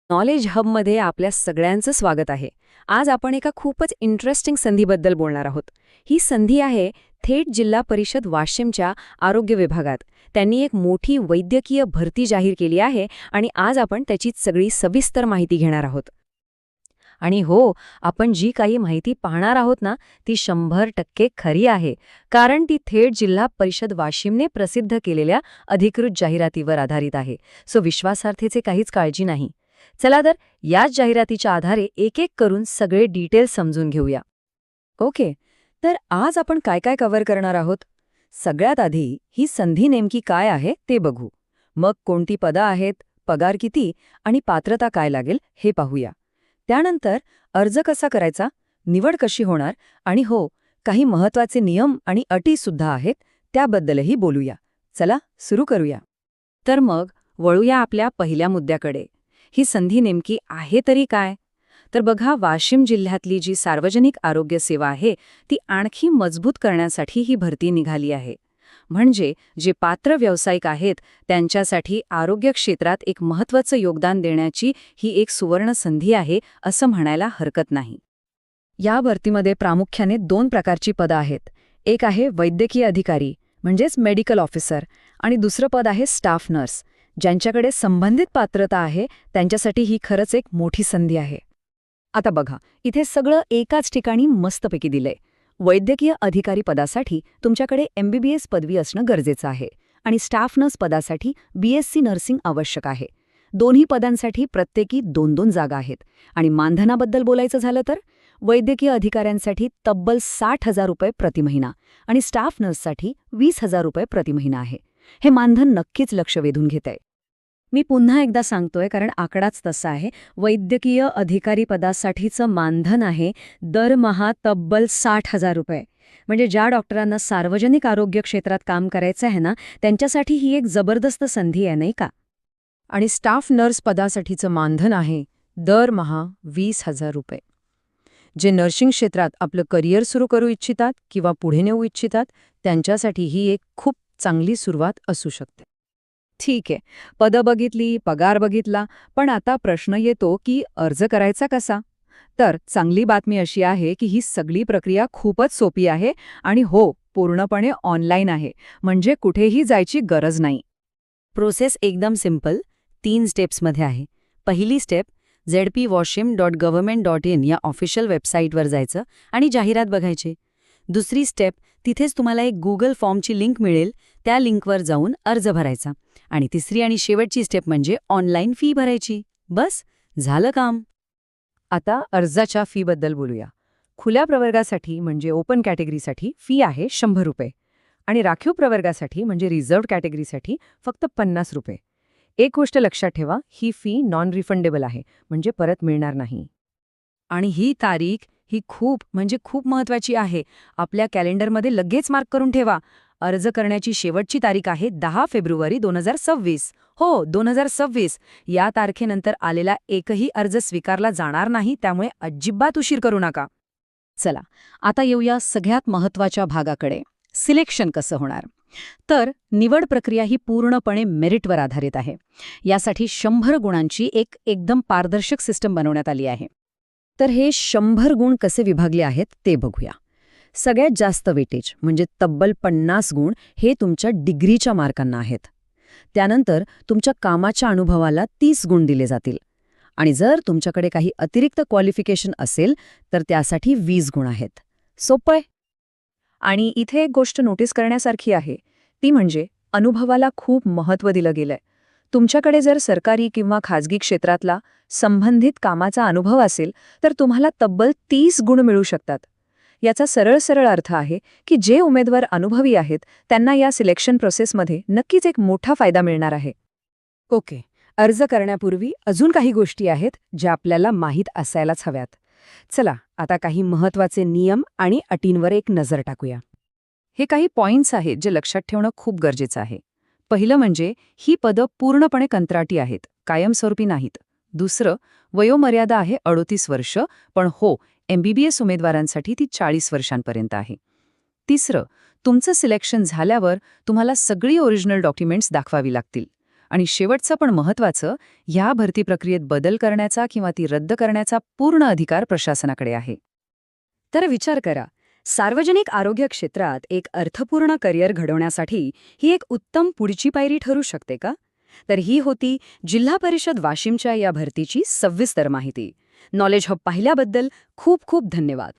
Knowledge हबमध्ये आपल्या सगळ्यांचं स्वागत आहे. आज आपण एका खूपच इंटरेस्टिंग संधीबद्दल बोलणार आहोत. ही संधी आहे थेट जिल्हा परिषद वाशिमच्या आरोग्य विभागात. त्यांनी एक मोठी वैद्यकीय भरती जाहीर केली आहे आणि आज आपण त्याची सगळी सविस्तर माहिती घेणार आहोत. आणि हो, आपण जी काही माहिती पाहणार आहोत ना, ती 100% खरी आहे. कारण ती थेट जिल्हा परिषद वाशिमने प्रसिद्ध केलेल्या अधिकृत जाहिरातीवर आधारित आहे. सो विश्वासार्थीचे काहीच काळजी नाही. चला तर याच जाहिरातीच्या आधारे एक एक करून सगळे डिटेल्स समजून घेऊया. ओके, तर आज आपण काय काय कव्हर करणार आहोत? सगळ्यात आधी ही संधी नेमकी काय आहे ते बघू. मग कोणती पदं आहेत, पगार किती आणि पात्रता काय लागेल हे पाहूया. त्यानंतर अर्ज कसा करायचा, निवड कशी होणार आणि हो, काही महत्त्वाचे नियम आणि अटी सुद्धा आहेत, त्याबद्दलही बोलूया. चला सुरू करूया. तर मग वळूया आपल्या पहिल्या मुद्द्याकडे. ही संधी नेमकी आहे तरी काय? तर बघा, वाशिम जिल्ह्यातली जी सार्वजनिक आरोग्य सेवा आहे ती आणखी मजबूत करण्यासाठी ही भरती निघाली आहे. म्हणजे जे पात्र व्यावसायिक आहेत त्यांच्यासाठी आरोग्य क्षेत्रात एक महत्त्वाचं योगदान देण्याची ही एक सुवर्ण संधी आहे असं म्हणायला हरकत नाही. या भरतीमध्ये प्रामुख्याने 2 प्रकारची पदं आहेत. एक आहे वैद्यकीय अधिकारी म्हणजेच मेडिकल ऑफिसर आणि दुसरं पद आहे स्टाफ नर्स. ज्यांच्याकडे संबंधित पात्रता आहे त्यांच्यासाठी ही खरंच एक मोठी संधी आहे. आता बघा, इथे सगळं एकाच ठिकाणी मस्तपैकी दिलंय. वैद्यकीय अधिकारी पदासाठी तुमच्याकडे MBBS पदवी असणं गरजेचं आहे आणि स्टाफ नर्स पदासाठी BSc नर्सिंग आवश्यक आहे. दोन्ही पदांसाठी प्रत्येकी 2-2 जागा आहेत. आणि मानधनाबद्दल बोलायचं झालं तर वैद्यकीय अधिकाऱ्यांसाठी तब्बल 60,000 रुपये प्रति महिना आणि स्टाफ नर्ससाठी 20,000 रुपये प्रति महिना आहे. हे मानधन नक्कीच लक्ष वेधून घेतंय. मी पुन्हा एकदा सांगतोय कारण आकडाच तसा आहे. वैद्यकीय अधिकारी पदासाठीचं मानधन आहे दरमहा तब्बल 60,000 रुपये. म्हणजे ज्या डॉक्टरांना सार्वजनिक आरोग्य क्षेत्रात काम करायचं आहे ना, त्यांच्यासाठी ही एक जबरदस्त संधी आहे, नाही का? आणि स्टाफ नर्स पदासाठीचं मानधन आहे दरमहा 20,000 रुपये. जे नर्सिंग क्षेत्रात आपलं करिअर सुरू करू इच्छितात किंवा पुढे नेऊ इच्छितात त्यांच्यासाठी ही एक खूप चांगली सुरुवात असू शकते. ठीक आहे, पदं बघितली, पगार बघितला, पण आता प्रश्न येतो की अर्ज करायचा कसा? तर चांगली बातमी अशी आहे की ही सगळी प्रक्रिया खूपच सोपी आहे आणि हो, पूर्णपणे ऑनलाईन आहे. म्हणजे कुठेही जायची गरज नाही. प्रोसेस एकदम सिंपल 3 स्टेप्समध्ये आहे. पहिली स्टेप, zpwashim.government.in या ऑफिशियल वेबसाईटवर जायचं आणि जाहिरात बघायची. दुसरी स्टेप, तिथेच तुम्हाला एक Google फॉर्मची लिंक मिळेल, त्या लिंकवर जाऊन अर्ज भरायचा. आणि तिसरी आणि शेवटची स्टेप म्हणजे ऑनलाईन फी भरायची. बस, झालं काम. आता अर्जाच्या फीबद्दल बोलूया. खुल्या प्रवर्गासाठी म्हणजे ओपन कॅटेगरीसाठी फी आहे 100 रुपये आणि राखीव प्रवर्गासाठी म्हणजे रिझर्व्ड कॅटेगरीसाठी फक्त 50 रुपये. एक गोष्ट लक्षात ठेवा, ही फी नॉन रिफंडेबल आहे, म्हणजे परत मिळणार नाही. आणि ही तारीख ही खूप महत्त्वाची आहे. आपल्या कॅलेंडरमध्ये लगेच मार्क करून ठेवा. अर्ज करण्याची शेवटची तारीख आहे 10 फेब्रुवारी 2026. हो, 2026. या तारखेनंतर आलेला एकही अर्ज स्वीकारला जाणार नाही, त्यामुळे अजिबात उशीर करू नका. चला, आता येऊया सगळ्यात महत्त्वाच्या भागाकडे. सिलेक्शन कसं होणार? तर निवड प्रक्रिया ही पूर्णपणे मेरिटवर आधारित आहे. यासाठी 100 गुणांची एक एकदम पारदर्शक सिस्टम बनवण्यात आली आहे. तर हे 100 गुण कसे विभागले आहेत ते बघूया. सगळ्यात जास्त वेटेज म्हणजे तब्बल 50 गुण हे तुमच्या डिग्रीच्या मार्कांना आहेत. त्यानंतर तुमच्या कामाच्या अनुभवाला 30 गुण दिले जातील. आणि जर तुमच्याकडे काही अतिरिक्त क्वालिफिकेशन असेल तर त्यासाठी 20 गुण आहेत. सोपं आहे. आणि इथे एक गोष्ट नोटीस करण्यासारखी आहे, ती म्हणजे अनुभवाला खूप महत्त्व दिलं गेलंय. तुमच्याकडे जर सरकारी किंवा खाजगी क्षेत्रातला संबंधित कामाचा अनुभव असेल तर तुम्हाला तब्बल 30 गुण मिळू शकतात. याचा सरळ अर्थ आहे की जे उमेदवार अनुभवी आहेत त्यांना या सिलेक्शन प्रोसेसमध्ये नक्कीच एक मोठा फायदा मिळणार आहे. ओके, अर्ज करण्यापूर्वी अजून काही गोष्टी आहेत ज्या आपल्याला माहीत असायलाच हव्यात. चला, आता काही महत्त्वाचे नियम आणि अटींवर एक नजर टाकूया. हे काही पॉइंट्स आहेत जे लक्षात ठेवणं खूप गरजेचं आहे. पहिलं म्हणजे ही पदं पूर्णपणे कंत्राटी आहेत, कायमस्वरूपी नाहीत. दुसरं, वयोमर्यादा आहे 38 वर्ष, पण हो, MBBS उमेदवारांसाठी ती 40 वर्षांपर्यंत आहे. तिसरं, तुमचं सिलेक्शन झाल्यावर तुम्हाला सगळी ओरिजिनल डॉक्युमेंट्स दाखवावी लागतील. आणि शेवटचं पण महत्त्वाचं, ह्या भरती प्रक्रियेत बदल करण्याचा किंवा ती रद्द करण्याचा पूर्ण अधिकार प्रशासनाकडे आहे. तर विचार करा, सार्वजनिक आरोग्य क्षेत्रात एक अर्थपूर्ण करिअर घडवण्यासाठी ही एक उत्तम पुढची पायरी ठरू शकते का? तर ही होती जिल्हा परिषद वाशिमच्या या भरतीची सविस्तर माहिती. नॉलेज हब पाहिल्याबद्दल खूप खूप धन्यवाद.